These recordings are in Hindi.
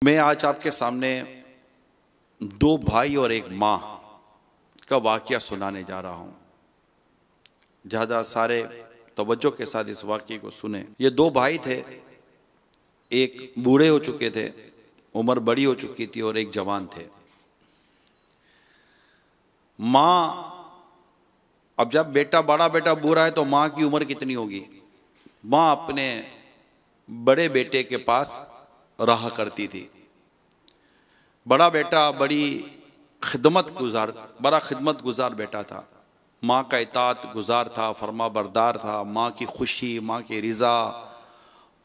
मैं आज आपके सामने दो भाई और एक माँ का वाक़या सुनाने जा रहा हूँ। ज़्यादा सारे तवज्जो के साथ इस वाक़ये को सुने। ये दो भाई थे, एक बूढ़े हो चुके थे, उम्र बड़ी हो चुकी थी, और एक जवान थे। माँ, अब जब बड़ा बेटा बूढ़ा है तो माँ की उम्र कितनी होगी? माँ अपने बड़े बेटे के पास रहा करती थी। बड़ा बेटा बड़ा खिदमत गुजार बेटा था। माँ का इताअत गुजार था, फरमा बरदार था, माँ की खुशी, माँ की रिज़ा,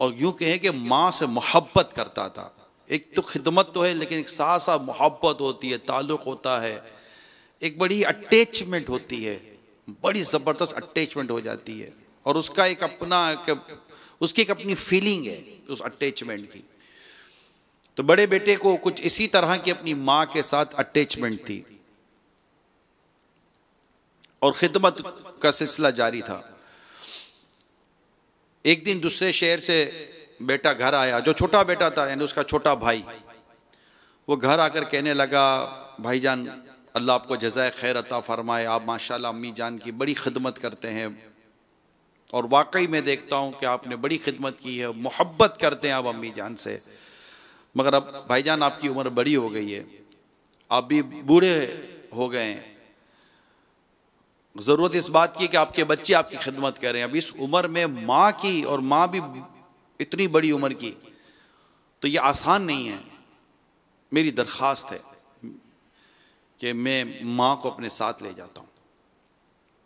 और यूँ कहें कि माँ से मोहब्बत करता था। एक तो खिदमत तो है, लेकिन एक साथ साथ मोहब्बत होती है, ताल्लुक़ होता है, एक बड़ी अटैचमेंट होती है, बड़ी ज़बरदस्त अटैचमेंट हो जाती है, और उसका उसकी एक अपनी फीलिंग है उस अटैचमेंट की। तो बड़े बेटे को कुछ इसी तरह की अपनी माँ के साथ अटैचमेंट थी, और खिदमत का सिलसिला जारी था। एक दिन दूसरे शहर से बेटा घर आया, जो छोटा बेटा था, यानी उसका छोटा भाई। वो घर आकर कहने लगा, भाईजान अल्लाह आपको जज़ाए खैर अता फरमाए, आप माशाल्लाह अम्मी जान की बड़ी खिदमत करते हैं, और वाकई में देखता हूँ कि आपने बड़ी खिदमत की है, मोहब्बत करते हैं आप अम्मी जान से। मगर अब भाईजान आपकी उम्र बड़ी हो गई है, आप भी बूढ़े हो गए हैं, ज़रूरत इस बात की कि आपके बच्चे आपकी खिदमत करें। अब इस उम्र में माँ की, और माँ भी इतनी बड़ी उम्र की, तो ये आसान नहीं है। मेरी दरख्वास्त है कि मैं माँ को अपने साथ ले जाता हूँ।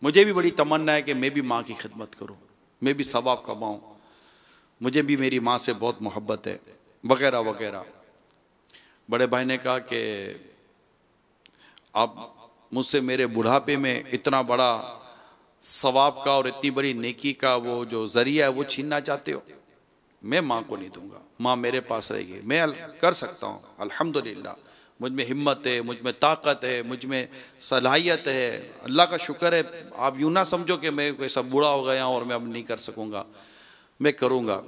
मुझे भी बड़ी तमन्ना है कि मैं भी माँ की खिदमत करूँ, मैं भी सवाब कमाऊँ, मुझे भी मेरी माँ से बहुत मोहब्बत है, वगैरह वगैरह। बड़े भाई ने कहा कि आप मुझसे मेरे बुढ़ापे में इतना बड़ा सवाब का और इतनी बड़ी नेकी का वो जो ज़रिया है वो छीनना चाहते हो? मैं माँ को नहीं दूंगा, माँ मेरे पास रहेगी, मैं कर सकता हूँ, अल्हम्दुलिल्लाह मुझ में हिम्मत है, मुझ में ताकत है, मुझ में सलाहियत है, अल्लाह का शुक्र है। आप यूँ ना समझो कि मैं कोई सब बूढ़ा हो गया और मैं अब नहीं कर सकूँगा, मैं करूँगा।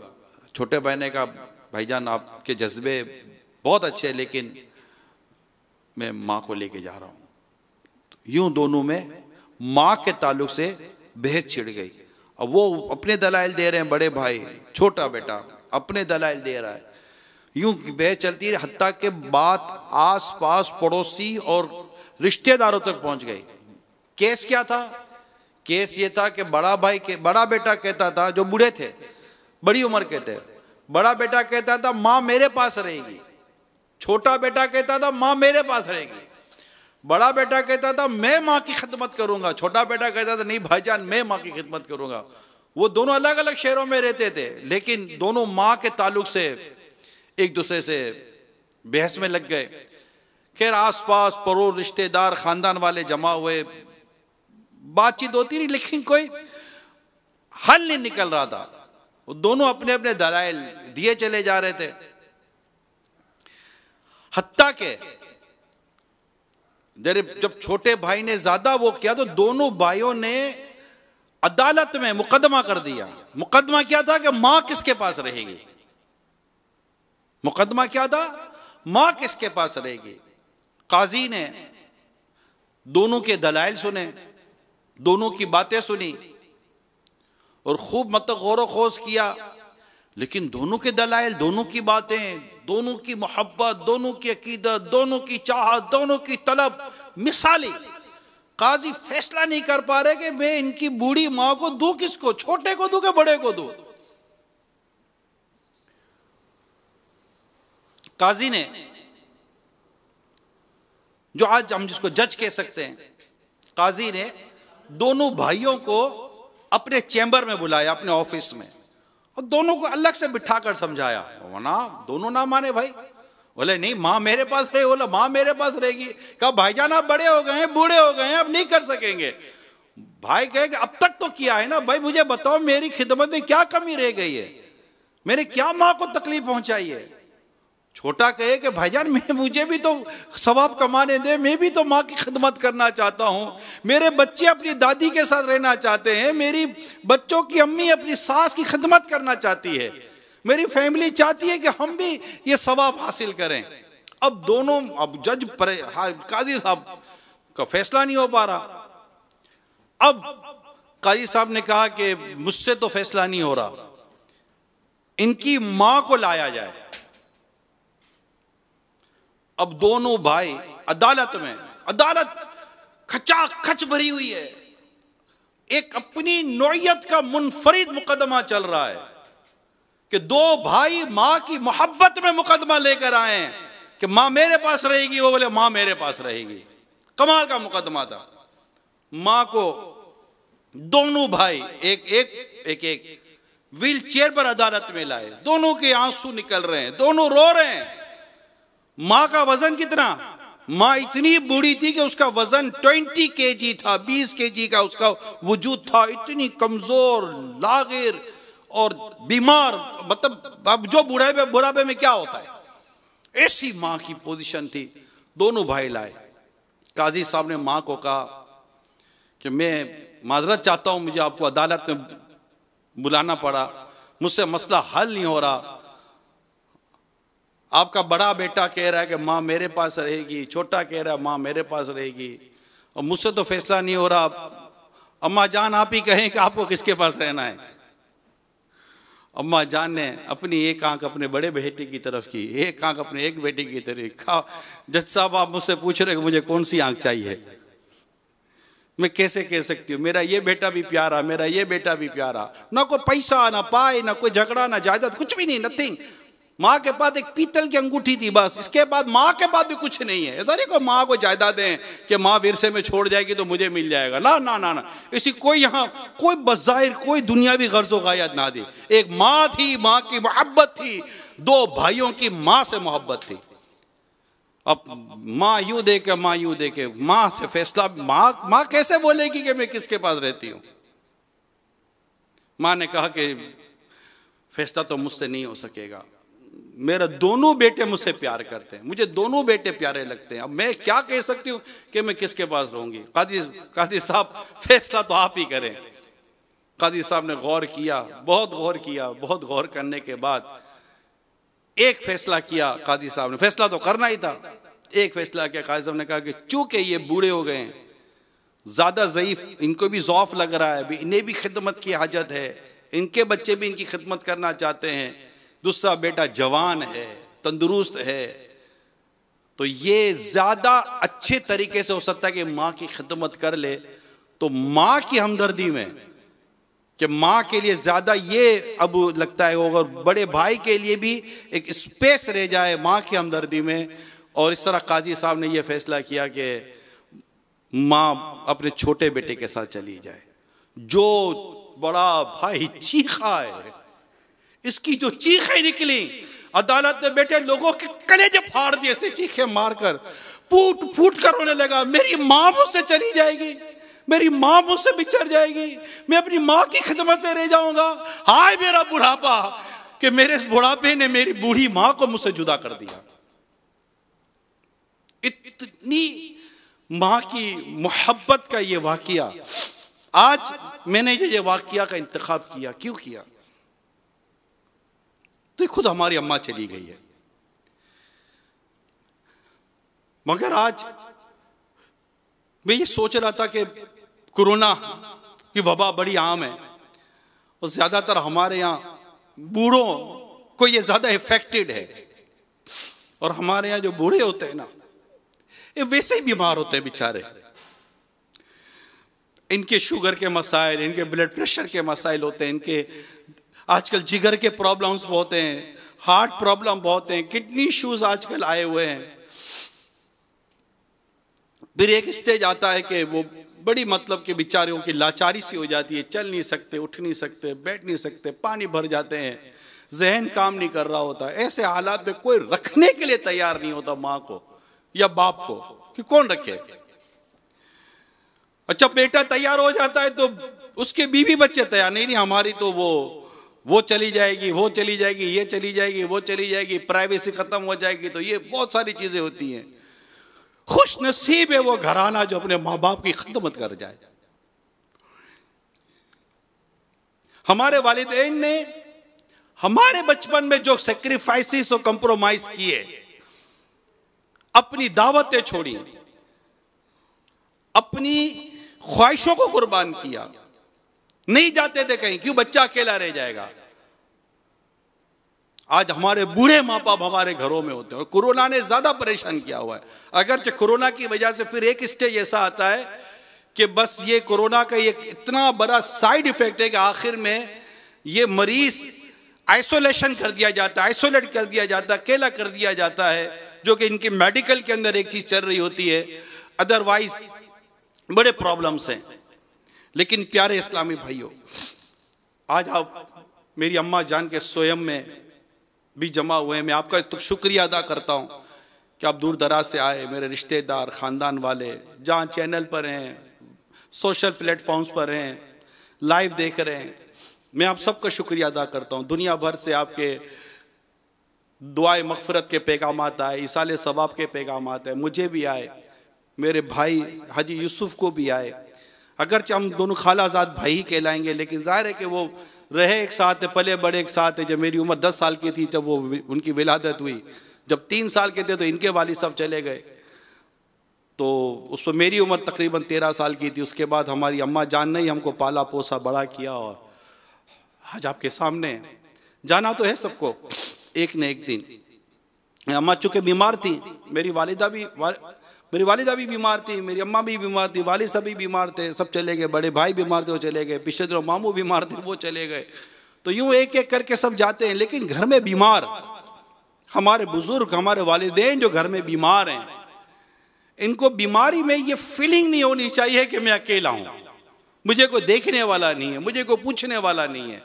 छोटे भाई ने कहा, भाईजान आपके जज्बे बहुत अच्छे हैं, लेकिन मैं माँ को लेके जा रहा हूँ। यूं दोनों में माँ के ताल्लुक से बहस छिड़ गई। अब वो अपने दलाइल दे रहे हैं, बड़े भाई, छोटा बेटा अपने दलाइल दे रहा है, यूं बहस चलती है, हत्ता के बात आस पास पड़ोसी और रिश्तेदारों तक पहुंच गई। केस क्या था? केस ये था कि बड़ा बेटा कहता था, जो बूढ़े थे, बड़ी उम्र के थे, बड़ा बेटा कहता था माँ मेरे पास रहेगी, छोटा बेटा कहता था माँ मेरे पास रहेगी। बड़ा बेटा कहता था मैं माँ की खिदमत करूंगा, छोटा बेटा कहता था नहीं भाईजान मैं माँ की खिदमत करूंगा। वो दोनों अलग अलग शहरों में रहते थे, लेकिन दोनों माँ के ताल्लुक से एक दूसरे से बहस में लग गए। खैर आसपास पड़ोस, रिश्तेदार, खानदान वाले जमा हुए, बातचीत होती रही, लेकिन कोई हल नहीं निकल रहा था। वो दोनों अपने अपने दलाइल दिए चले जा रहे थे। हत्ता के जब छोटे भाई ने ज्यादा वो किया तो दोनों भाइयों ने अदालत में मुकदमा कर दिया। मुकदमा क्या था कि मां किसके पास रहेगी? मुकदमा क्या था? मां किसके पास रहेगी? काजी ने दोनों के दलाइल सुने, दोनों की बातें सुनी, और खूब गौर खोज किया, लेकिन दोनों के दलाइल, दोनों की बातें, दोनों की मोहब्बत, दोनों की अकीदत, दोनों की चाहत, दोनों की तलब मिसाली। काजी फैसला नहीं कर पा रहे कि मैं इनकी बूढ़ी माँ को दूं किसको, छोटे को दूं कि बड़े को दूं। काजी ने, जो आज हम जिसको जज कह सकते हैं, काजी ने दोनों भाइयों को अपने चैम्बर में बुलाया, अपने ऑफिस में, और दोनों को अलग से बिठाकर समझाया। वरना दोनों ना माने भाई, बोले नहीं माँ मेरे पास रहे, बोला माँ मेरे पास रहेगी। कहा भाईजान आप बड़े हो गए हैं, बूढ़े हो गए हैं, अब नहीं कर सकेंगे। भाई कहे कि अब तक तो किया है ना भाई, मुझे बताओ मेरी खिदमत में क्या कमी रह गई है, मैंने क्या माँ को तकलीफ पहुंचाई है? छोटा कहे कि भाईजान मुझे भी तो सवाब कमाने दे, मैं भी तो माँ की खिदमत करना चाहता हूँ, मेरे बच्चे अपनी दादी के साथ रहना चाहते हैं, मेरी बच्चों की अम्मी अपनी सास की खिदमत करना चाहती है। मेरी फैमिली चाहती है कि हम भी ये सवाब हासिल करें। अब दोनों, अब जज पर काजी साहब का फैसला नहीं हो पा रहा। अब काजी साहब ने कहा कि मुझसे तो फैसला नहीं हो रहा, इनकी मां को लाया जाए। अब दोनों भाई अदालत में, अदालत खचाखच भरी हुई है, एक अपनी नौइयत का मुनफरिद मुकदमा चल रहा है कि दो भाई मां की मोहब्बत में मुकदमा लेकर आए हैं कि मां मेरे पास रहेगी, वो बोले मां मेरे पास रहेगी। कमाल का मुकदमा था। मां को दोनों भाई एक व्हील चेयर पर अदालत में लाए, दोनों के आंसू निकल रहे हैं, दोनों रो रहे हैं। मां का वजन कितना? मां इतनी बूढ़ी थी कि उसका वजन 20 kg था, 20 kg का उसका वजूद था, इतनी कमजोर, लागिर और बीमार। मतलब अब जो बुढ़ापे में क्या होता है, ऐसी मां की पोजीशन थी। दोनों भाई लाए। काजी साहब ने मां को कहा कि मैं माजरत चाहता हूं, मुझे आपको अदालत में बुलाना पड़ा, मुझसे मसला हल नहीं हो रहा। आपका बड़ा बेटा कह रहा है कि मां मेरे पास रहेगी, छोटा कह रहा है मां मेरे पास रहेगी, और मुझसे तो फैसला नहीं हो रहा। अम्मा जान आप ही कहें कि आपको किसके पास रहना है। अम्मा जान ने अपनी एक आंख अपने बड़े बेटे की तरफ की, एक आंख अपने एक बेटे की तरफ। कहा जज साहब आप मुझसे पूछ रहे कि मुझे कौन सी आंख चाहिए, मैं कैसे कह सकती हूँ? मेरा ये बेटा भी प्यारा, मेरा ये बेटा भी प्यारा, ना कोई पैसा ना पाए, ना कोई झगड़ा, ना जायदाद, कुछ भी नहीं, नथिंग। माँ के पास एक पीतल की अंगूठी थी बस, इसके बाद माँ के पास भी कुछ नहीं है। ऐसा नहीं को माँ को जायदादें कि माँ विरसे में छोड़ जाएगी तो मुझे मिल जाएगा, ना ना ना ना, इसी कोई यहाँ कोई बज़ाहिर कोई दुनियावी गर्ज़ो गायत ना दी। एक माँ थी, माँ की मोहब्बत थी, दो भाइयों की माँ से मोहब्बत थी। अब माँ यूं देखे, माँ यूं देखे, माँ से फैसला, माँ कैसे बोलेगी कि मैं किसके पास रहती हूँ? माँ ने कहा कि फैसला तो मुझसे नहीं हो सकेगा, मेरा दोनों बेटे मुझसे प्यार करते हैं, मुझे दोनों बेटे प्यारे लगते हैं, अब मैं क्या कह सकती हूँ कि मैं किसके पास रहूंगी? काजी साहब फैसला तो आप ही करें। काजी साहब ने गौर किया, बहुत गौर किया, बहुत गौर करने के बाद एक फैसला किया। काजी साहब ने, फैसला तो करना ही था, एक फैसला किया। काजी साहब ने कहा कि चूंकि ये बूढ़े हो गए हैं, ज्यादा ज़ईफ, इनको भी ज़ौफ लग रहा है, इन्हें भी खिदमत की हाजत है, इनके बच्चे भी इनकी खिदमत करना चाहते हैं, दूसरा बेटा जवान है, तंदुरुस्त है, तो ये ज्यादा अच्छे तरीके से हो सकता है कि माँ की खिदमत कर ले। तो माँ की हमदर्दी में कि माँ के लिए ज्यादा ये अब लगता है, अगर बड़े भाई के लिए भी एक स्पेस रह जाए माँ की हमदर्दी में। और इस तरह काजी साहब ने यह फैसला किया कि माँ अपने छोटे बेटे के साथ चली जाए। जो बड़ा भाई चीखा है, इसकी जो चीखें निकली, अदालत में बैठे लोगों के कलेजे फाड़ दिए, ऐसे चीखें मारकर, फूट फूट कर रोने लगा, मेरी माँ मुझसे चली जाएगी, मेरी माँ मुझसे बिछड़ जाएगी, मैं अपनी माँ की खिदमत से रह जाऊंगा। हाय मेरा बुढ़ापा कि मेरे इस बुढ़ापे ने मेरी बूढ़ी माँ को मुझसे जुदा कर दिया। इतनी माँ की मोहब्बत का ये वाकया, आज मैंने ये वाकया का इंतखाब किया, क्यों किया? तो खुद हमारी अम्मा चली गई है, मगर आज मैं ये सोच रहा था कि कोरोना की वबा बड़ी आम है और ज्यादातर हमारे यहाँ बूढ़ों को ये ज्यादा इफेक्टेड है। और हमारे यहाँ जो बूढ़े होते हैं ना, ये वैसे ही बीमार होते हैं बेचारे, इनके शुगर के मसाइल, इनके ब्लड प्रेशर के मसाइल होते हैं, इनके आजकल जिगर के प्रॉब्लम्स बहुत हैं, हार्ट प्रॉब्लम बहुत हैं, किडनी इश्यूज आजकल आए हुए हैं। फिर एक स्टेज आता है कि वो बड़ी मतलब कि बेचारियों की लाचारी सी हो जाती है, चल नहीं सकते, उठ नहीं सकते, बैठ नहीं सकते, पानी भर जाते हैं, जहन काम नहीं कर रहा होता। ऐसे हालात में कोई रखने के लिए तैयार नहीं होता माँ को या बाप को, कि कौन रखे। अच्छा बेटा तैयार हो जाता है तो उसके बीवी बच्चे तैयार नहीं, हमारी तो वो चली जाएगी, वो चली जाएगी, ये चली जाएगी, वो चली जाएगी, प्राइवेसी खत्म हो जाएगी, तो ये बहुत सारी चीजें होती हैं। खुश नसीब है वो घराना जो अपने माँ बाप की खिदमत कर जाए। हमारे वालिदैन ने हमारे बचपन में जो सेक्रीफाइसेस और कंप्रोमाइज किए, अपनी दावतें छोड़ी, अपनी ख्वाहिशों को कुर्बान किया, नहीं जाते थे कहीं, क्यों? बच्चा अकेला रह जाएगा। आज हमारे बूढ़े माँ बाप हमारे घरों में होते हैं, और कोरोना ने ज्यादा परेशान किया हुआ है। अगर कोरोना की वजह से फिर एक स्टेज ऐसा आता है कि बस ये कोरोना का एक इतना बड़ा साइड इफेक्ट है कि आखिर में ये मरीज आइसोलेशन कर दिया जाता है, आइसोलेट कर दिया जाता है, अकेला कर दिया जाता है, जो कि इनके मेडिकल के अंदर एक चीज चल रही होती है, अदरवाइज बड़े प्रॉब्लम्स हैं। लेकिन प्यारे इस्लामी भाइयों, आज आप मेरी अम्मा जान के स्वयं में भी जमा हुए हैं। मैं आपका तो शुक्रिया अदा करता हूं कि आप दूर दराज से आए, मेरे रिश्तेदार, खानदान वाले, जहां चैनल पर हैं, सोशल प्लेटफॉर्म्स पर हैं, लाइव देख रहे हैं, मैं आप सबका शुक्रिया अदा करता हूं। दुनिया भर से आपके दुआए मगफरत के पैगाम आए, इसाले सवाब के पैगाम आए, मुझे भी आए, मेरे भाई हाजी यूसुफ को भी आए। अगरचे हम दोनों खालाजाद भाई ही कहलाएंगे, लेकिन जाहिर है कि वो रहे एक साथ, पले बड़े एक साथ है। जब मेरी उम्र 10 साल की थी जब वो उनकी विलादत हुई, जब 3 साल के थे तो इनके वालिद साहब चले गए, तो उस पर मेरी उम्र तकरीबन 13 साल की थी। उसके बाद हमारी अम्मा जान ने ही हमको पाला पोसा बड़ा किया, और आज आपके सामने जाना तो है सबको एक न एक दिन। अम्मा चूंकि बीमार थी, मेरी वालिदा भी बीमार थी, मेरी अम्मा भी बीमार थी, वालिद साहब भी बीमार थे, सब चले गए, बड़े भाई बीमार थे वो चले गए, पिछले दिनों मामू बीमार थे वो चले गए। तो यूं एक एक करके सब जाते हैं, लेकिन घर में बीमार हमारे बुजुर्ग, हमारे वालिदैन जो घर में बीमार हैं, इनको बीमारी में ये फीलिंग नहीं होनी चाहिए कि मैं अकेला हूं, मुझे कोई देखने वाला नहीं है, मुझे कोई पूछने वाला नहीं है।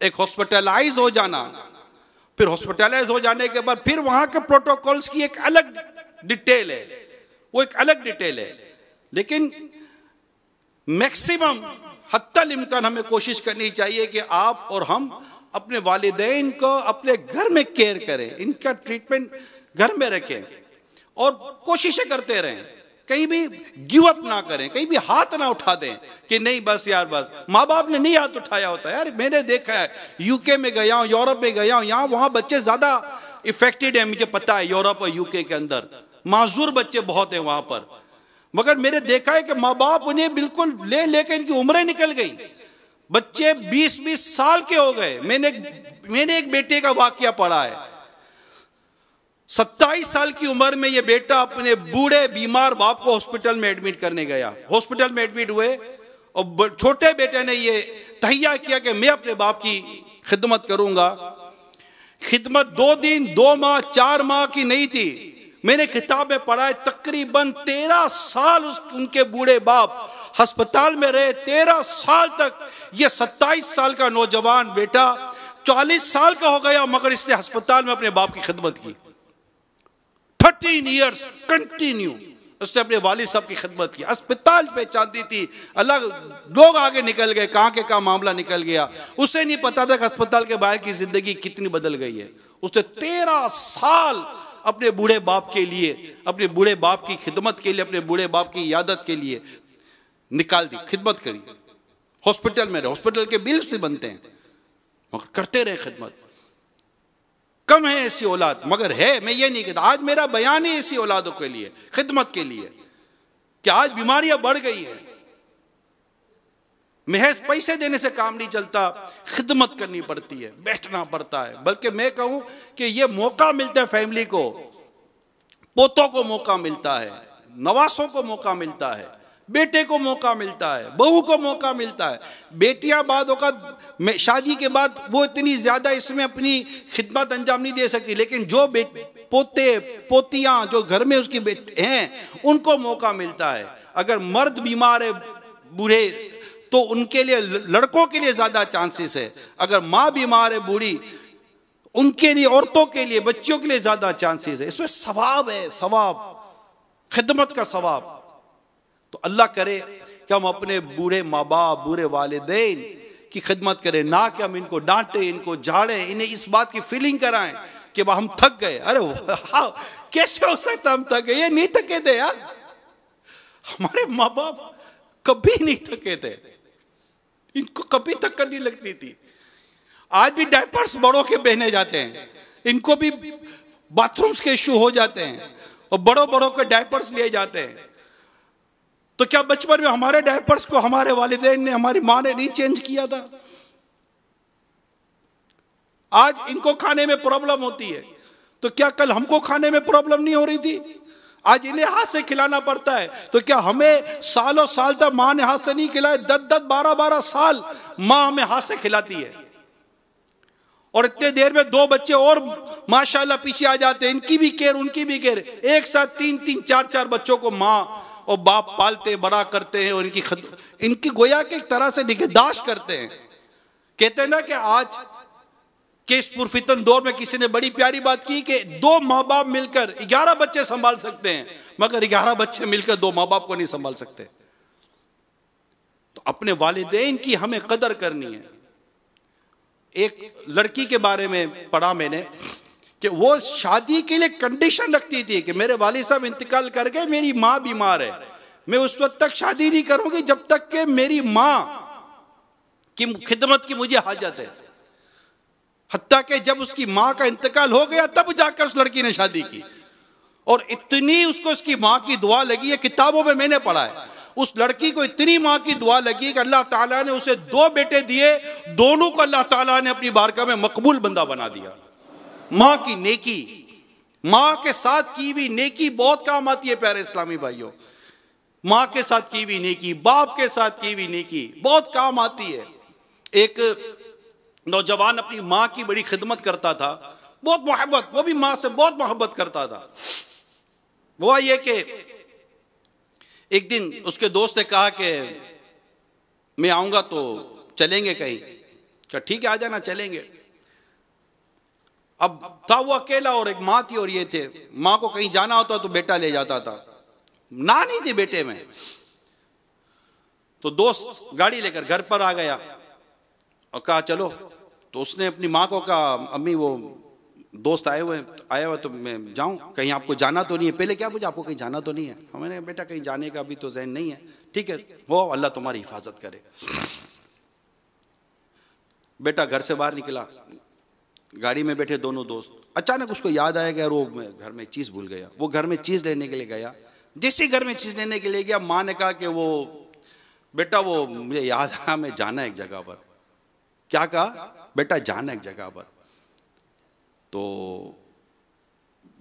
एक हॉस्पिटलाइज हो जाना, फिर हॉस्पिटलाइज हो जाने के बाद फिर वहां के प्रोटोकॉल्स की एक अलग डिटेल है, वो एक अलग डिटेल है। लेकिन मैक्सिमम हत्तल इम्कान हमें कोशिश करनी चाहिए कि आप और हम अपने वालिदैन को अपने घर में केयर करें, इनका ट्रीटमेंट घर में रखें और कोशिशें करते रहें, कहीं भी गिव अप ना करें, कहीं भी हाथ ना उठा दें कि नहीं बस यार बस। माँ बाप ने नहीं हाथ उठाया होता है, यार मैंने देखा है, यूके में गया हूँ, यूरोप में गया हूँ, यहाँ वहाँ बच्चे ज्यादा इफेक्टेड है, मुझे पता है, यूरोप और यूके के अंदर माजूर बच्चे बहुत हैं वहां पर, मगर मेरे देखा है कि माँ बाप उन्हें बिल्कुल ले लेकर इनकी उम्रें निकल गई, बच्चे 20-20 साल के हो गए। मैंने एक बेटे का वाकया पढ़ा है, 27 साल की उम्र में ये बेटा अपने बूढ़े बीमार बाप को हॉस्पिटल में एडमिट करने गया, हॉस्पिटल में एडमिट हुए और छोटे बेटे ने ये तहैया किया कि मैं अपने बाप की खिदमत करूंगा। खिदमत 2 दिन 2 माह 4 माह की नहीं थी, मैंने किताब में पढ़ा है तकरीबन 13 साल उनके बूढ़े बाप अस्पताल में रहे। 13 साल तक ये 27 साल का नौजवान बेटा 40 साल का हो गया, मगर इसने अस्पताल में अपने बाप की खिदमत की। 13 ईयर्स कंटिन्यू उसने अपने वालिद साहब की खिदमत की। अस्पताल पे चाहती थी, अलग लोग आगे निकल गए, कहां के कहां मामला निकल गया, उसे नहीं पता था कि अस्पताल के बाहर की जिंदगी कितनी बदल गई है। उसने 13 साल अपने बूढ़े बाप के लिए, अपने बूढ़े बाप की खिदमत के लिए, अपने बूढ़े बाप की यादत के लिए निकाल दी, खिदमत करी। हॉस्पिटल में रहे, हॉस्पिटल के बिल्स भी बनते हैं, मगर करते रहे खिदमत। कम है ऐसी औलाद, मगर है, मैं ये नहीं कहता। आज मेरा बयान है ऐसी औलादों के लिए, खिदमत के लिए, कि आज बीमारियां बढ़ गई है, महज पैसे देने से काम नहीं चलता, खिदमत करनी पड़ती है, बैठना पड़ता है। बल्कि मैं कहूं कि यह मौका मिलता है फैमिली को, पोतों को मौका मिलता है, नवासों को मौका मिलता है, बेटे को मौका मिलता है, बहू को मौका मिलता है। बेटियां बाद औक़ात शादी के बाद वो इतनी ज्यादा इसमें अपनी खिदमत अंजाम नहीं दे सकती, लेकिन जो पोते पोतियां जो घर में उसकी हैं उनको मौका मिलता है। अगर मर्द बीमार है बूढ़े तो उनके लिए, लड़कों के लिए ज्यादा चांसेस है। अगर माँ बीमार है बूढ़ी, उनके लिए, औरतों के लिए, बच्चियों के लिए ज्यादा चांसेस है। इसमें सवाब है, सवाब, खिदमत का सवाब। तो अल्लाह करे कि हम अपने बूढ़े माँ बाप, बूढ़े वालिदैन की खिदमत करें, ना कि हम इनको डांटे, इनको झाड़े, इन्हें इस बात की फीलिंग कराएं कि हम थक गए। अरे कैसे हो सकता हम थक गए? ये नहीं थके थे यार, हमारे माँ बाप कभी नहीं थके थे, इनको कभी थकन नहीं लगती थी। आज भी डायपर्स बड़ों के पहने जाते हैं, इनको भी बाथरूम्स के इश्यू हो जाते हैं और बड़ों बड़ों के डायपर्स लिए जाते हैं। तो क्या बचपन में हमारे डायपर्स को हमारे वालिदैन ने, हमारी माँ ने नहीं चेंज किया था? आज इनको खाने में प्रॉब्लम होती है, तो क्या कल हमको खाने में प्रॉब्लम नहीं हो रही थी? आज इन्हें हाथ से खिलाना पड़ता है, तो क्या हमें सालों साल तक माँ ने हाथ से नहीं खिलाए? 10-10, 12-12 साल माँ हमें हाथ से खिलाती है, और इतने देर में 2 बच्चे और माशाल्लाह पीछे आ जाते हैं, इनकी भी केयर उनकी भी केयर। एक साथ 3-3, 4-4 बच्चों को माँ और बाप पालते बड़ा करते हैं, और इनकी गोया के एक तरह से निगहदाश्त करते हैं। कहते हैं ना कि आज के इस पुरफितन दौर में किसी ने बड़ी प्यारी बात की कि 2 माँ बाप मिलकर 11 बच्चे संभाल सकते हैं, मगर 11 बच्चे मिलकर 2 माँ बाप को नहीं संभाल सकते। तो अपने वालिदैन की हमें कदर करनी है। एक लड़की के बारे में पढ़ा मैंने कि वो शादी के लिए कंडीशन रखती थी कि मेरे वालिद साहब इंतकाल कर गए, मेरी माँ बीमार है, मैं उस वक्त तक शादी नहीं करूंगी जब तक कि मेरी माँ की खिदमत की मुझे हाजत है। हत्ता कि जब उसकी माँ का इंतकाल हो गया तब जाकर उस लड़की ने शादी की, और इतनी उसको उसकी माँ की दुआ लगी है, किताबों में मैंने पढ़ा है, उस लड़की को इतनी माँ की दुआ लगी कि अल्लाह ताला ने उसे 2 बेटे दिए, दोनों को अल्लाह ताला ने अपनी बारगाह में मकबूल बंदा बना दिया। माँ की नेकी, माँ के साथ की हुई नेकी बहुत काम आती है प्यारे इस्लामी भाइयों। माँ के साथ की हुई नेकी, बाप के साथ की हुई नेकी बहुत काम आती है। एक नौजवान अपनी माँ की बड़ी खिदमत करता था, बहुत मोहब्बत, वो भी माँ से बहुत मोहब्बत करता था। हुआ ये कि एक दिन उसके दोस्त ने कहा कि मैं आऊंगा तो चलेंगे कहीं। कहा ठीक है आ जाना, चलेंगे। अब था वो अकेला और एक माँ थी और ये थे। माँ को कहीं जाना होता तो बेटा ले जाता था, ना नहीं थी बेटे में। तो दोस्त गाड़ी लेकर घर पर आ गया और कहा चलो। तो उसने अपनी माँ को कहा अम्मी वो दोस्त आया हुआ तो मैं जाऊं, कहीं आपको जाना तो नहीं है? पहले क्या पूछा, आपको कहीं जाना तो नहीं है? मैंने बेटा कहीं जाने का अभी तो ज़हन नहीं है। ठीक है हो, अल्लाह तुम्हारी हिफाजत करे। बेटा घर से बाहर निकला, गाड़ी में बैठे दोनों दोस्त। अचानक उसको याद आया कि यार वो मैं घर में चीज़ भूल गया। वो घर में चीज़ लेने के लिए गया। जैसे घर में चीज़ लेने के लिए गया, माँ ने कहा कि वो बेटा वो मुझे याद आया, मैं जाना है एक जगह पर। क्या कहा? बेटा जाना एक जगह पर। तो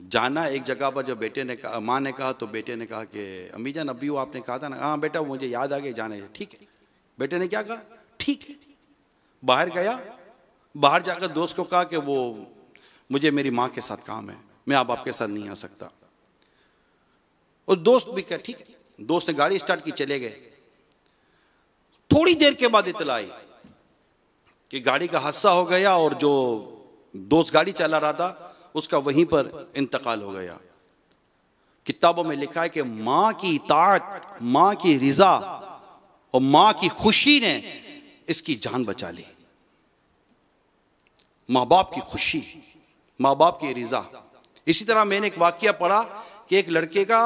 जाना एक जगह पर जब बेटे ने कहा, माँ ने कहा, तो बेटे ने कहा कि अम्मी जान अभी वो आपने कहा था ना? हाँ बेटा मुझे याद आ गया, जाना है। ठीक है। बेटे ने क्या कहा? ठीक है। बाहर गया, बाहर जाकर दोस्त को कहा कि वो मुझे मेरी माँ के साथ काम है, मैं अब आपके साथ नहीं आ सकता। और दोस्त भी कहा ठीक है। दोस्त ने गाड़ी स्टार्ट की, चले गए। थोड़ी देर के बाद इतला आई कि गाड़ी का हादसा हो गया और जो दोस्त गाड़ी चला रहा था उसका वहीं पर इंतकाल हो गया। किताबों में लिखा है कि माँ की इताअत, माँ की रिजा और माँ की खुशी ने इसकी जान बचा ली। माँ बाप की खुशी, माँ बाप की रिजा। इसी तरह मैंने एक वाकया पढ़ा कि एक लड़के का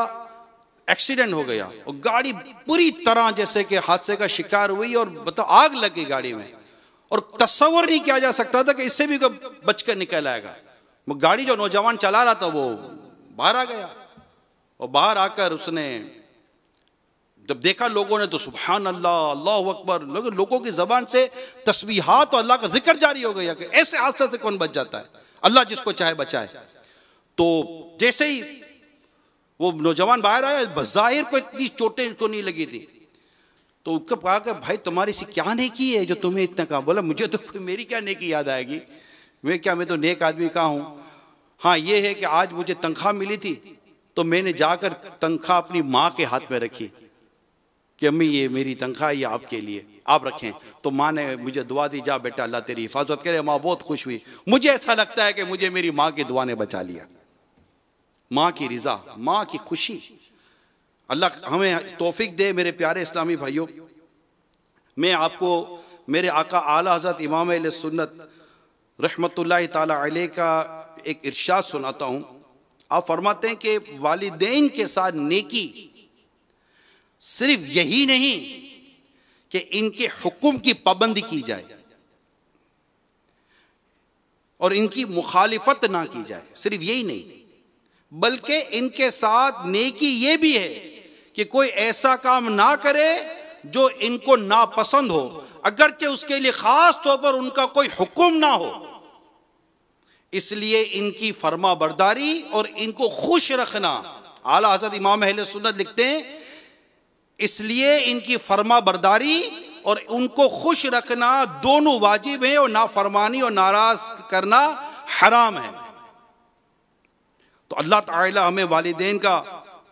एक्सीडेंट हो गया और गाड़ी पूरी तरह जैसे कि हादसे का शिकार हुई और बताओ आग लग गई गाड़ी में, और तस्वर नहीं किया जा सकता था कि इससे भी बचकर निकल आएगा। वो गाड़ी जो नौजवान चला रहा था वो बाहर आ गया, और बाहर आकर उसने जब देखा लोगों ने तो सुभान अल्लाह, अल्लाह अकबर, लोगों की जबान से तस्बीहात और अल्लाह का जिक्र जारी हो गया कि ऐसे हादसे से कौन बच जाता है? अल्लाह जिसको चाहे बचाए। तो जैसे ही वो नौजवान बाहर आया, बज़ाहिर को इतनी चोटें को नहीं लगी थी, तो उसको कहा कि भाई तुम्हारी सी क्या नेकी है जो तुम्हें इतना कहा? बोला मुझे तो कोई मेरी क्या नेकी याद आएगी, मैं तो नेक आदमी का हूँ। हाँ ये है कि आज मुझे तनख्वाह मिली थी तो मैंने जाकर तनख्वाह अपनी माँ के हाथ में रखी कि अम्मी ये मेरी तनख्वाह ये आपके लिए, आप रखें। तो माँ ने मुझे दुआ दी, जा बेटा अल्लाह तेरी हिफाजत करे। माँ बहुत खुश हुई। मुझे ऐसा लगता है कि मुझे मेरी माँ की दुआ ने बचा लिया। माँ की रिजा, माँ की खुशी। अल्लाह हमें तौफीक दे। मेरे प्यारे इस्लामी भाइयों, मैं आपको मेरे आका आला हज़रत इमाम अहले सुन्नत रहमतुल्लाहि ताला अलैह का एक इरशाद सुनाता हूँ। आप फरमाते हैं कि वालिदैन के साथ नेकी सिर्फ यही नहीं कि इनके हुक्म की पाबंदी की जाए, और इनकी मुखालिफत ना की जाए। सिर्फ यही नहीं, बल्कि इनके साथ नेकी ये भी है कि कोई ऐसा काम ना करे जो इनको नापसंद हो, अगरचे उसके लिए खास तौर पर उनका कोई हुक्म ना हो। इसलिए इनकी फर्मा बरदारी और इनको खुश रखना, आला हज़रत इमाम अहले सुन्नत लिखते हैं, इसलिए इनकी फर्मा बरदारी और उनको खुश रखना दोनों वाजिब है, और नाफरमानी और नाराज करना हराम है। तो अल्लाह ताला हमें वालिदैन का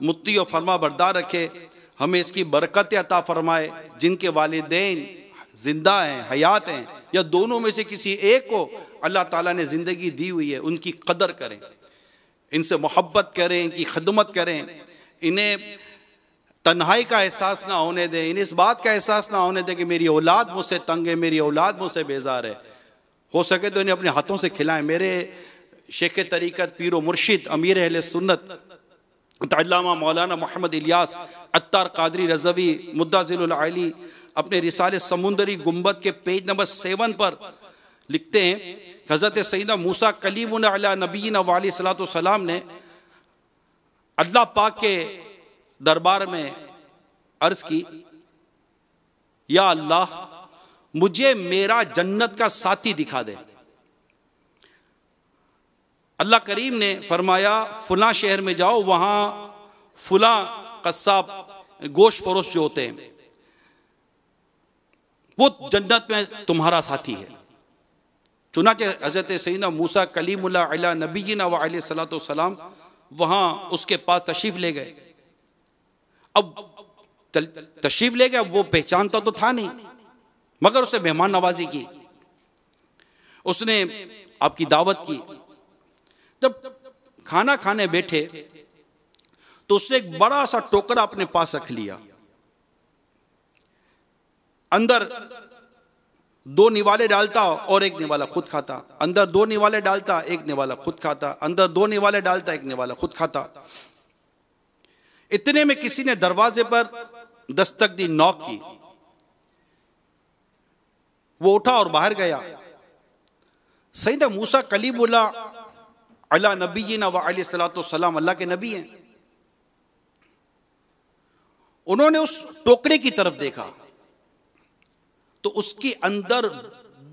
मुत्ती और फर्मा बरदार रखे, हमें इसकी बरकत अता फरमाए। जिनके वालिदैन जिंदा हैं, हयात हैं, या दोनों में से किसी एक को अल्लाह ताला ने ज़िंदगी दी हुई है, उनकी कदर करें, इनसे मोहब्बत करें, इनकी खिदमत करें, इन्हें तन्हाई का एहसास ना होने दें, इन्हें इस बात का एहसास ना होने दें कि मेरी औलाद मुझसे तंग है, मेरी औलाद मुझसे बेजार है। हो सके तो इन्हें अपने हाथों से खिलाएं। मेरे शेख तरीक़त पीर व मुर्शिद अमीर अहले सुन्नत अल्लामा मौलाना मोहम्मद इलियास अत्तार कादरी रज़वी मुद्दाज़िलुल आली अपने रिसाले समुंदरी गुंबद के पेज नंबर 7 पर लिखते हैं, हज़रत सैयदना मूसा कलीमुन अला नबीना व अलैहि सलातो सलाम ने अल्लाह पाक के दरबार में अर्ज़ की, या अल्लाह मुझे मेरा जन्नत का साथी दिखा दे। अल्लाह करीम ने फरमाया, फुला शहर में जाओ, वहां फुला कस्साब गोश्त फरोश जो होते हैं वो जन्नत में तुम्हारा साथी है। चुनाचे हज़रत सैयदना मूसा कलीमुल्लाह अला नबीना व अलैहि सलातो सलाम वहां उसके पास तशरीफ ले गए। अब तशरीफ ले गया, वो पहचानता तो था नहीं, मगर उसने मेहमान नवाजी की, उसने आपकी दावत की। जब खाना खाने बैठे तो उसने एक बड़ा सा टोकरा अपने पास रख लिया, अंदर 2 निवाले डालता और एक निवाला खुद खाता, अंदर 2 निवाले डालता, एक निवाला खुद खाता, अंदर 2 निवाले डालता, एक निवाला खुद खाता। इतने में किसी ने दरवाजे पर दस्तक दी, नॉक की। वो उठा और बाहर गया। सैयदना मूसा कलीमुल्लाह अला नबीना व अलैहि सलातो सलाम अल्लाह के नबी हैं। उन्होंने उस टोकरे की तरफ देखा तो उसके अंदर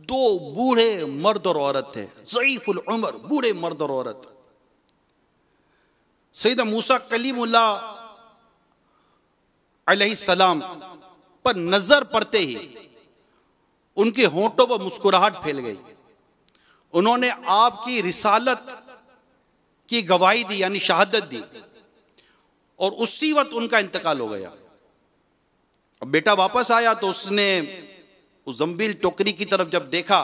2 बूढ़े मर्द और औरत थे, ज़ईफुल उम्र, बूढ़े मर्द और औरत। सैयदना मूसा कलीमुल्लाह अलैहि सलाम पर नजर पड़ते ही उनके होंठों पर मुस्कुराहट फैल गई। उन्होंने आपकी रिसालत की गवाही दी, यानी शहादत दी, और उसी वक्त उनका इंतकाल हो गया। अब बेटा वापस आया तो उसने उस जंबील टोकरी की तरफ जब देखा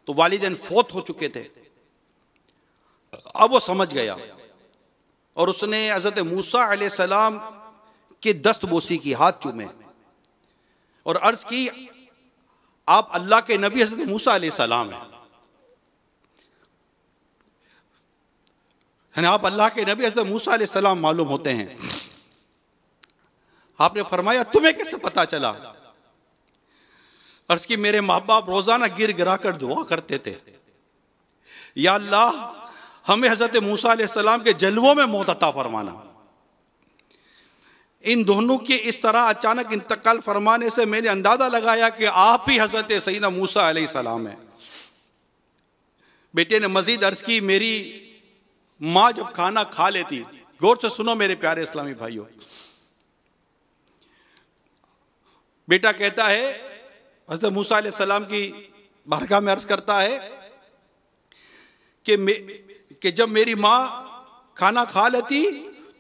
तो वालिदैन फौत हो चुके थे। अब वो समझ गया और उसने हज़रत मूसा अलैहिस्सलाम के दस्त बोसी की, हाथ चूमे और अर्ज की, आप अल्लाह के नबी हज़रत मूसा अलैहिस्सलाम हैं, आप अल्लाह के नबी हज़रत मूसा अलैहिस्सलाम मालूम होते हैं। आपने फरमाया, तुम्हें कैसे पता चला? अर्ज की, मेरे माँ बाप रोजाना गिर गिरा कर दुआ करते थे, या अल्लाह हमें हज़रत मूसा अलैहिस्सलाम के जलवों में मौत अता फरमाना। इन दोनों के इस तरह अचानक इंतकाल फरमाने से मैंने अंदाजा लगाया कि आप ही हज़रत सैयदना मूसा अलैहिस्सलाम हैं। बेटे ने मजीद अर्ज की, मेरी माँ जब खाना खा लेती, गौर से सुनो मेरे प्यारे इस्लामी भाइयों, बेटा कहता है हज़रत मूसा अलैहिस्सलाम की बारगाह में अर्ज करता है कि जब मेरी माँ खाना खा लेती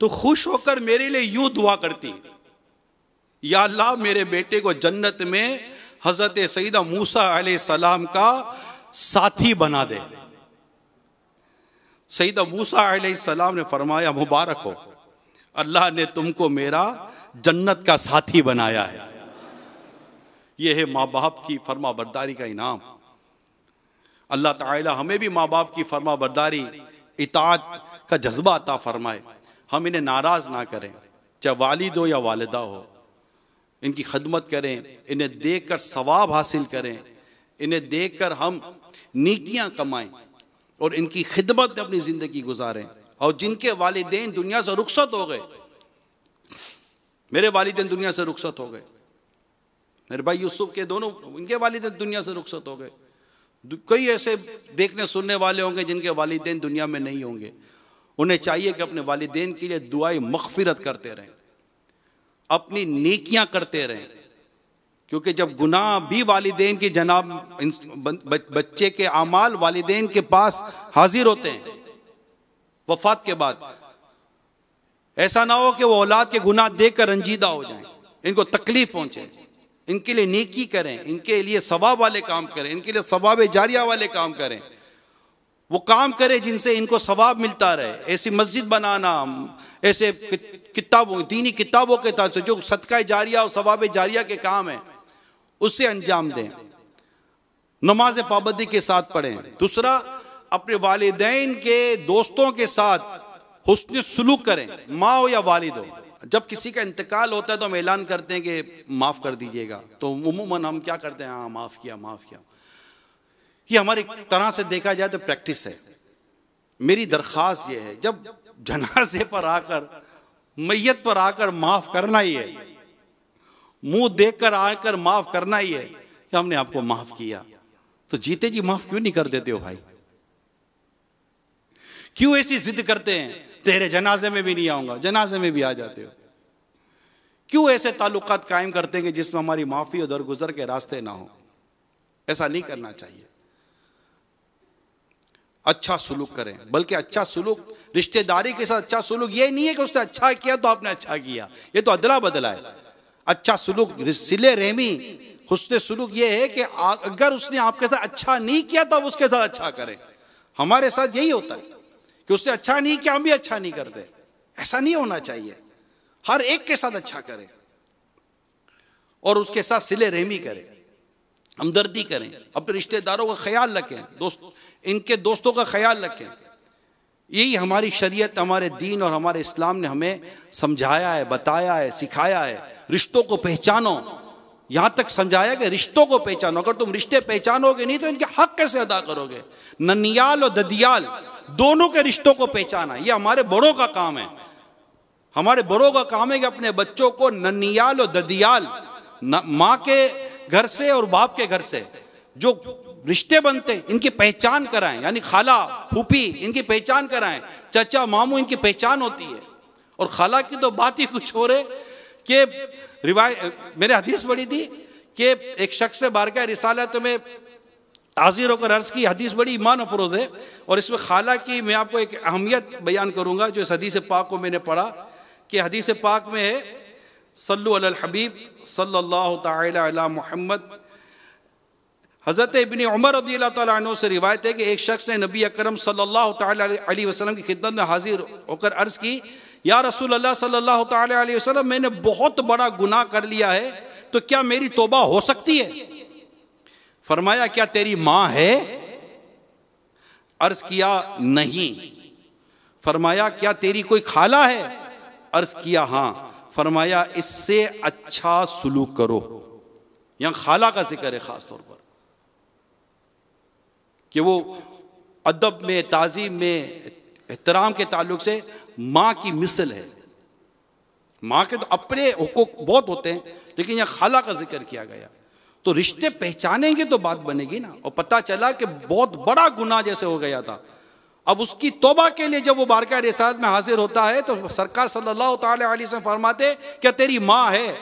तो खुश होकर मेरे लिए यूं दुआ करती, या अल्लाह मेरे बेटे को जन्नत में हज़रत सैयदना मूसा अलैहिस्सलाम का साथी बना दे। सैयदना मूसा अलैहिस्सलाम ने फरमाया, मुबारक हो, अल्लाह ने तुमको मेरा जन्नत का साथी बनाया है। यह है माँ बाप की फर्मा बरदारी का इनाम। अल्लाह ताला हमें भी माँ बाप की फर्मा बरदारी, इताअत का जज्बा अता फरमाए। हम इन्हें नाराज ना करें, चाहे वालिद हो या वालिदा हो, इनकी खदमत करें, इन्हें देखकर सवाब हासिल करें, इन्हें देखकर हम नेकियां कमाएं। और इनकी खिदमत में अपनी ज़िंदगी गुजारें। और जिनके वालिदैन दुनिया से रुखसत हो गए, मेरे वालिदैन दुनिया से रुखसत हो गए, मेरे भाई यूसुफ के दोनों, इनके वालिदैन दुनिया से रुखसत हो गए। कई ऐसे देखने सुनने वाले होंगे जिनके वालिदैन दुनिया में नहीं होंगे। उन्हें चाहिए कि अपने वालिदैन के लिए दुआए मग़फ़िरत करते रहें, अपनी नेकियां करते रहें, क्योंकि जब गुनाह भी वालिदैन की जनाब बच्चे के आमाल वालिदैन के पास हाजिर होते हैं वफात के बाद, ऐसा ना हो कि वो औलाद के गुनाह देखकर रंजीदा हो जाएं, इनको तकलीफ पहुंचे। इनके लिए नेकी करें, इनके लिए सवाब वाले काम करें, इनके लिए सवाब जारिया वाले काम करें। वो काम करें जिनसे इनको सवाब मिलता रहे। ऐसी मस्जिद बनाना, ऐसे किताबों, दीनी किताबों के तहत जो सदका जारिया और सवाब जारिया के काम है उससे अंजाम दें। नमाज पाबंदी के साथ पढ़ें। दूसरा, अपने वालिदैन के दोस्तों के साथ हुस्न सुलूक करें, माँ हो या वालिद हो। जब किसी का इंतकाल होता है तो हम ऐलान करते हैं कि माफ़ कर दीजिएगा, तो उमूमन हम क्या करते हैं, हाँ माफ़ किया माफ़ किया। ये हमारी तरह से देखा जाए तो प्रैक्टिस है। मेरी दरख्वास्त ये है, जब जनाजे पर आकर, मैयत पर आकर माफ़ करना ही है, मुंह देखकर आकर माफ़ करना ही है कि हमने आपको माफ़ किया, तो जीते जी माफ़ क्यों नहीं कर देते हो भाई? क्यों ऐसी जिद करते हैं, तेरे जनाजे में भी नहीं आऊंगा, जनाजे में भी आ जाते हो? क्यों ऐसे ताल्लुकात कायम करते हैं कि जिसमें हमारी माफ़ी और दरगुजर के रास्ते ना हो? ऐसा नहीं करना चाहिए। अच्छा सुलूक करें, बल्कि अच्छा सुलूक रिश्तेदारी के साथ अच्छा सुलूक ये नहीं है कि उसने अच्छा किया तो आपने अच्छा किया, ये तो अदला बदला है। अच्छा सुलूक, सिले रहमी, हुस्न सुलूक ये है कि अगर उसने आपके साथ अच्छा नहीं किया तो आप उसके साथ अच्छा करें। हमारे साथ यही होता है कि उसने अच्छा नहीं किया, हम भी अच्छा नहीं करते। ऐसा नहीं होना चाहिए। हर एक के साथ अच्छा करें और उसके साथ सिले रहमी करें, हमदर्दी करें, अपने रिश्तेदारों का ख्याल रखें, इनके दोस्तों का ख्याल रखें। यही हमारी शरीयत, हमारे दीन और हमारे इस्लाम ने हमें समझाया है, बताया है, सिखाया है। रिश्तों को पहचानो, यहां तक समझाया कि रिश्तों को पहचानो। अगर तुम रिश्ते पहचानोगे नहीं तो इनके हक कैसे अदा करोगे? ननियाल और ददियाल दोनों के रिश्तों को पहचाना ये हमारे बड़ों का काम है। हमारे बड़ों का काम है कि अपने बच्चों को ननियाल और ददियाल, माँ के घर से और बाप के घर से जो रिश्ते बनते इनकी पहचान कराएं, यानी खाला फूफी इनकी पहचान कराएं, चाचा मामू इनकी पहचान होती है। और खाला की तो बात ही कुछ हो रहे कि मेरे हदीस पढ़ी थी कि एक शख्स से बारगाह रिसालत में हाजिर होकर अर्ज की, हदीस बड़ी ईमान अफरोज़ है और इसमें खाला की मैं आपको एक अहमियत बयान करूंगा जो इस हदीस पाक को मैंने पढ़ा कि हदीस पाक में है, सल्लु अलल हबीब सल्लल्लाहु तआला अला मुहम्मद। हज़रत इब्न उमर रज़ियल्लाहु तआला अन्हु से रिवायत है कि एक शख्स ने नबी अकरम सल्लल्लाहु तआला अलैहि वसल्लम की खिदमत में हाजिर होकर अर्ज़ की, या रसूल अल्लाह सल्लल्लाहु तआला अलैहि वसल्लम, मैंने बहुत बड़ा गुनाह कर लिया है, तो क्या मेरी तौबा हो सकती है? फरमाया, क्या तेरी माँ है? अर्ज़ किया, नहीं। फरमाया, क्या तेरी कोई खाला है? अर्ज़ किया, हाँ। फरमाया, इससे अच्छा सुलूक करो। यहां खाला का जिक्र है खास तौर पर कि वो अदब में, ताज़ीम में, एहतराम के ताल्लुक से माँ की मिसल है। माँ के तो अपने हुकूक बहुत होते हैं, लेकिन यहाँ खाला का जिक्र किया गया। तो रिश्ते पहचानेंगे तो बात बनेगी ना। और पता चला कि बहुत बड़ा गुनाह जैसे हो गया था, अब उसकी तौबा के लिए जब वो बारगाह रिसालत में हाजिर होता है तो सरकार सल्लल्लाहु तआला अलैहि वसल्लम फरमाते, क्या तेरी माँ है?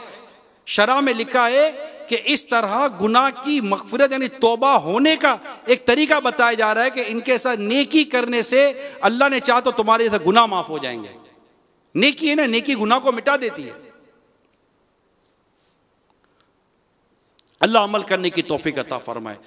शरा में लिखा है कि इस तरह गुनाह की मग़फ़िरत यानी तौबा होने का एक तरीका बताया जा रहा है कि इनके साथ नेकी करने से अल्लाह ने चाहा तो तुम्हारे साथ गुनाह माफ हो जाएंगे। नेकी है ना, नेकी गुनाह को मिटा देती है। अल्लाह अमल करने की तौफीक अता फरमाए।